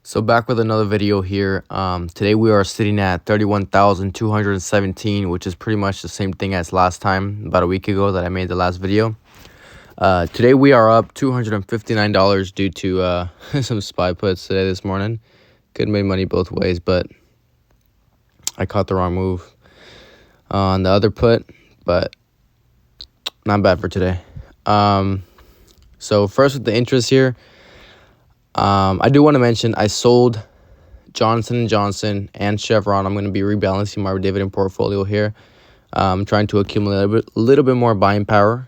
So back with another video here. Today we are sitting at 31,217, which is pretty much the same thing as last time, about a week ago that I made the last video. Today we are up $259 due to some SPY puts today this morning. Could have made money both ways, but I caught the wrong move on the other put, but not bad for today. So first with the interest here. I do want to mention I sold Johnson & Johnson and Chevron. I'm going to be rebalancing my dividend portfolio here. I'm trying to accumulate a little bit more buying power.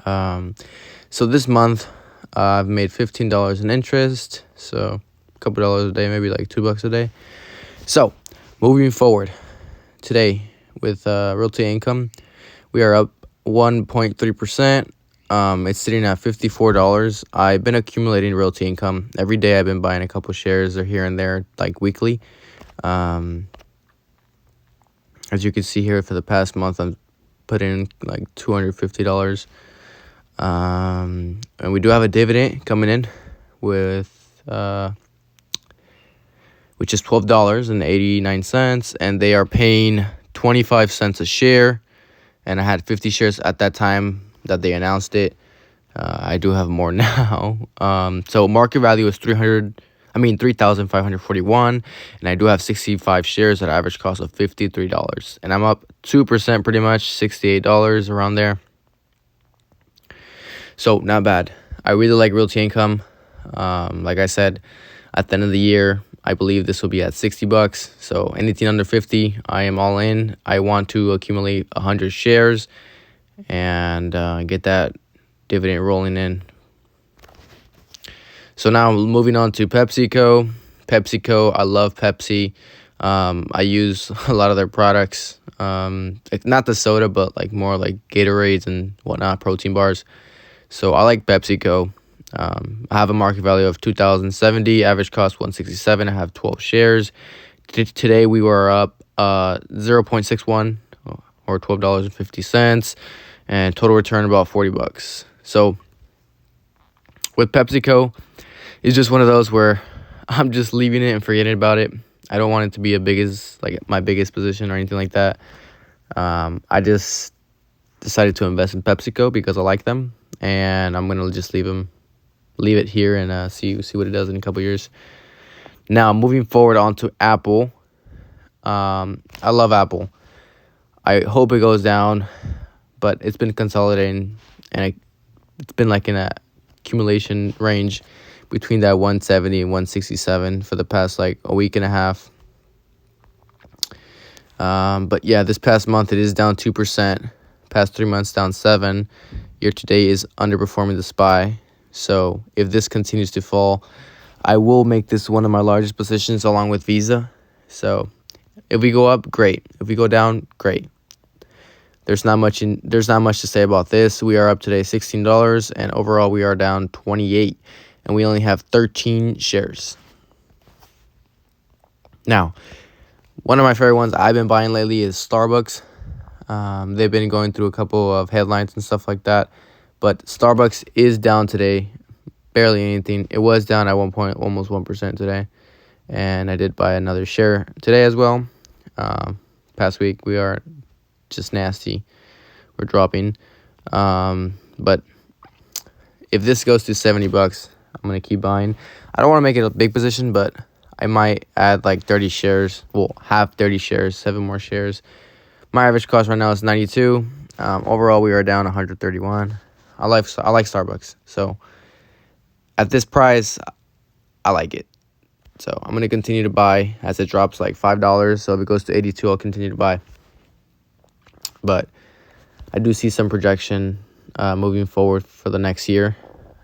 So this month I've made $15 in interest, so a couple dollars a day, maybe like $2 a day. So moving forward today with Realty Income, we are up 1.3%. It's sitting at $54. I've been accumulating Realty Income. Every day I've been buying a couple shares or here and there, like weekly. As you can see here, for the past month, I've put in like $250. And we do have a dividend coming in with, which is $12.89. And they are paying 25 cents a share. And I had 50 shares at that time that they announced it. I do have more now. So market value is 3,541, and I do have 65 shares at an average cost of $53. And I'm up 2% pretty much, $68 around there. So not bad. I really like Realty Income. Like I said, at the end of the year, I believe this will be at $60. So anything under 50, I am all in. I want to accumulate 100 shares and get that dividend rolling in. So now moving on to PepsiCo. I love Pepsi. I use a lot of their products. Not the soda, but like more like Gatorades and whatnot, protein bars. So I like PepsiCo. I have a market value of $2,070, average cost $167. I have 12 shares. Today we were up 0.61 or $12.50, and total return about $40. So with PepsiCo, it's just one of those where I'm just leaving it and forgetting about it. I don't want it to be my biggest position or anything like that. I just decided to invest in PepsiCo because I like them, and I'm gonna just leave it here and see what it does in a couple years. Now moving forward onto Apple. I love Apple. I hope it goes down, but it's been consolidating, and it's been like in a accumulation range between that 170 and 167 for the past like a week and a half. But yeah, this past month it is down 2%. Past 3 months down 7%. Year to date is underperforming the SPY. So if this continues to fall, I will make this one of my largest positions along with Visa. So if we go up, great. If we go down, great. There's not much to say about this. We are up today $16, and overall we are down 28, and we only have 13 shares. Now, one of my favorite ones I've been buying lately is Starbucks. They've been going through a couple of headlines and stuff like that, but Starbucks is down today, barely anything. It was down at one point almost 1% today, and I did buy another share today as well. Past week we are just nasty. We're dropping. But if this goes to $70, I'm gonna keep buying. I don't want to make it a big position, but I might add like 30 shares. Well, have 30 shares, 7 more shares. My average cost right now is 92. Overall we are down 131. I like Starbucks, so at this price I like it. So I'm gonna continue to buy as it drops like $5. So if it goes to 82, I'll continue to buy. But I do see some projection moving forward for the next year,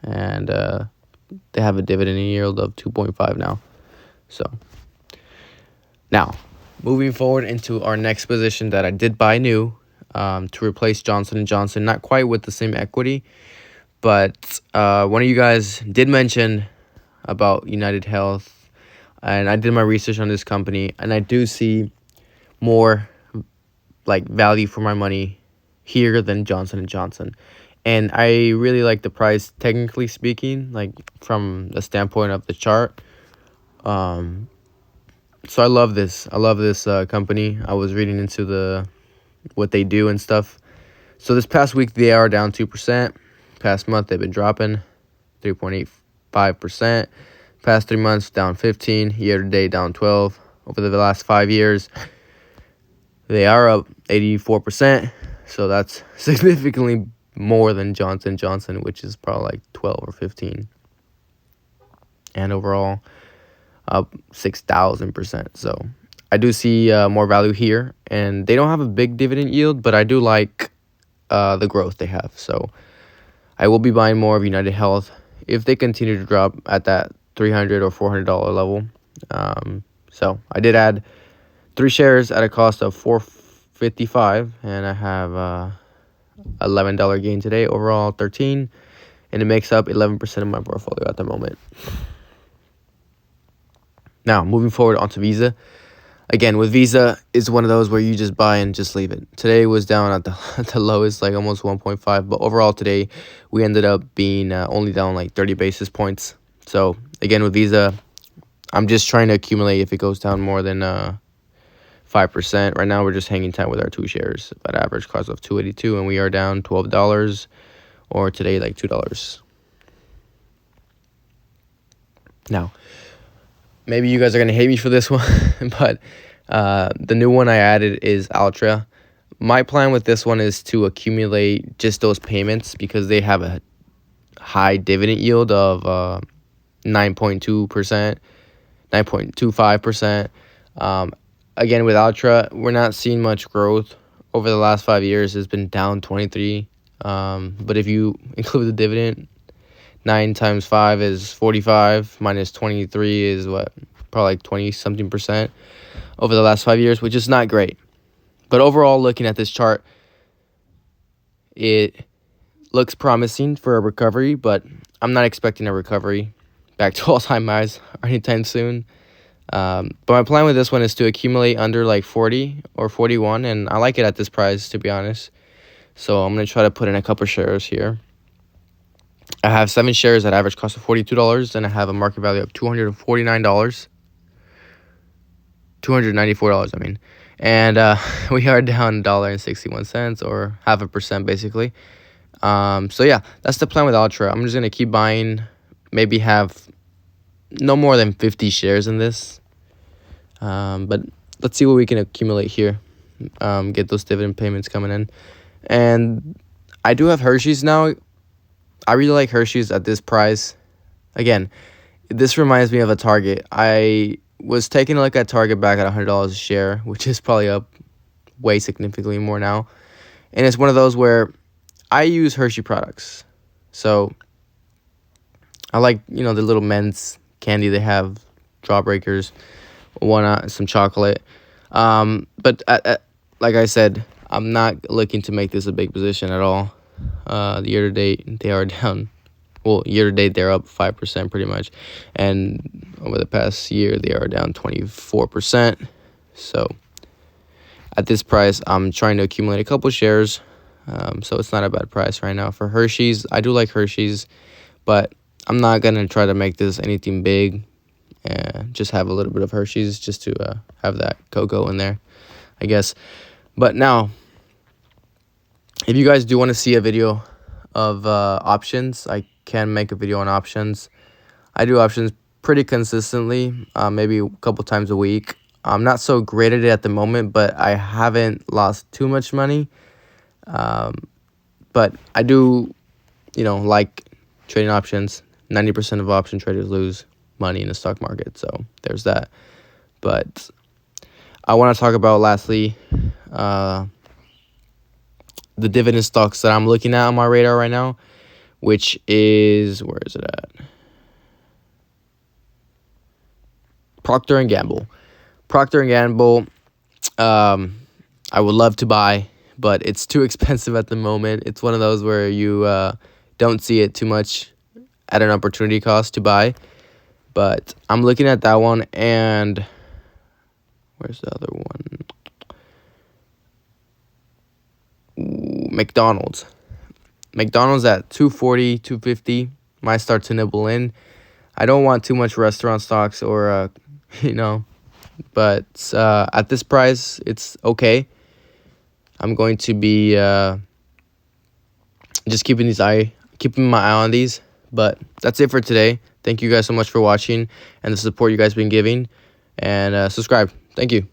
and they have a dividend yield of 2.5 now. So now moving forward into our next position that I did buy new to replace Johnson & Johnson, not quite with the same equity, but one of you guys did mention about United Health, and I did my research on this company, and I do see more like value for my money here than Johnson & Johnson. And I really like the price, technically speaking, like from the standpoint of the chart. So I love this. I love this company. I was reading into what they do and stuff. So this past week they are down 2%. Past month they've been dropping 3.85%. Past 3 months down 15. Year to date down 12. Over the last 5 years they are up 84%. So that's significantly more than Johnson & Johnson, which is probably like 12 or 15. And overall up 6,000%. So I do see more value here, and they don't have a big dividend yield, but I do like the growth they have. So I will be buying more of United Health if they continue to drop at that $300 or $400 level. So I did add 3 shares at a cost of $4.55, and I have $11 gain today. Overall 13, and it makes up 11% of my portfolio at the moment. Now, moving forward onto Visa. Again, with Visa, it's one of those where you just buy and just leave it. Today was down at the lowest, like almost 1.5. But overall today, we ended up being only down like 30 basis points. So, again, with Visa, I'm just trying to accumulate if it goes down more than 5%. Right now, we're just hanging tight with our 2 shares at average cost of $2.82. And we are down $12, or today like $2. Now, maybe you guys are going to hate me for this one, but the new one I added is Altra. My plan with this one is to accumulate just those payments because they have a high dividend yield of 9.2%, 9.25%. Again, with Altra, we're not seeing much growth. Over the last 5 years, it's been down 23. But if you include the dividend, 9 times 5 is 45, minus 23 is what? Probably like 20-something percent over the last 5 years, which is not great. But overall, looking at this chart, it looks promising for a recovery, but I'm not expecting a recovery back to all-time highs anytime soon. But my plan with this one is to accumulate under like 40 or 41, and I like it at this price, to be honest. So I'm going to try to put in a couple shares here. I have 7 shares at average cost of $42, and I have a market value of $249. $294, I mean. And we are down $1.61, or 0.5% basically. So yeah, that's the plan with Altra. I'm just going to keep buying, maybe have no more than 50 shares in this. But let's see what we can accumulate here. Get those dividend payments coming in. And I do have Hershey's now. I really like Hershey's at this price. Again, this reminds me of a Target. I was taking a look at Target back at $100 a share, which is probably up way significantly more now. And it's one of those where I use Hershey products. So I like, the little men's candy they have, Jawbreakers, some chocolate. But like I said, I'm not looking to make this a big position at all. Year to date, they are down. Well, year to date, they're up 5% pretty much. And over the past year, they are down 24%. So at this price, I'm trying to accumulate a couple shares. So it's not a bad price right now. For Hershey's, I do like Hershey's, but I'm not going to try to make this anything big. Just have a little bit of Hershey's just to have that cocoa in there, I guess. But now, if you guys do want to see a video of options, I can make a video on options. I do options pretty consistently, maybe a couple times a week. I'm not so great at it at the moment, but I haven't lost too much money. But I do, like trading options. 90% of option traders lose money in the stock market, so there's that. But I want to talk about, lastly, the dividend stocks that I'm looking at on my radar right now, which is, where is it at? Procter & Gamble. Procter & Gamble, I would love to buy, but it's too expensive at the moment. It's one of those where you don't see it too much at an opportunity cost to buy. But I'm looking at that one, and where's the other one? McDonald's. McDonald's at 240, 250. Might start to nibble in. I don't want too much restaurant stocks or, but at this price, it's okay. I'm going to be just keeping my eye on these. But that's it for today. Thank you guys so much for watching and the support you guys been giving. And subscribe. Thank you.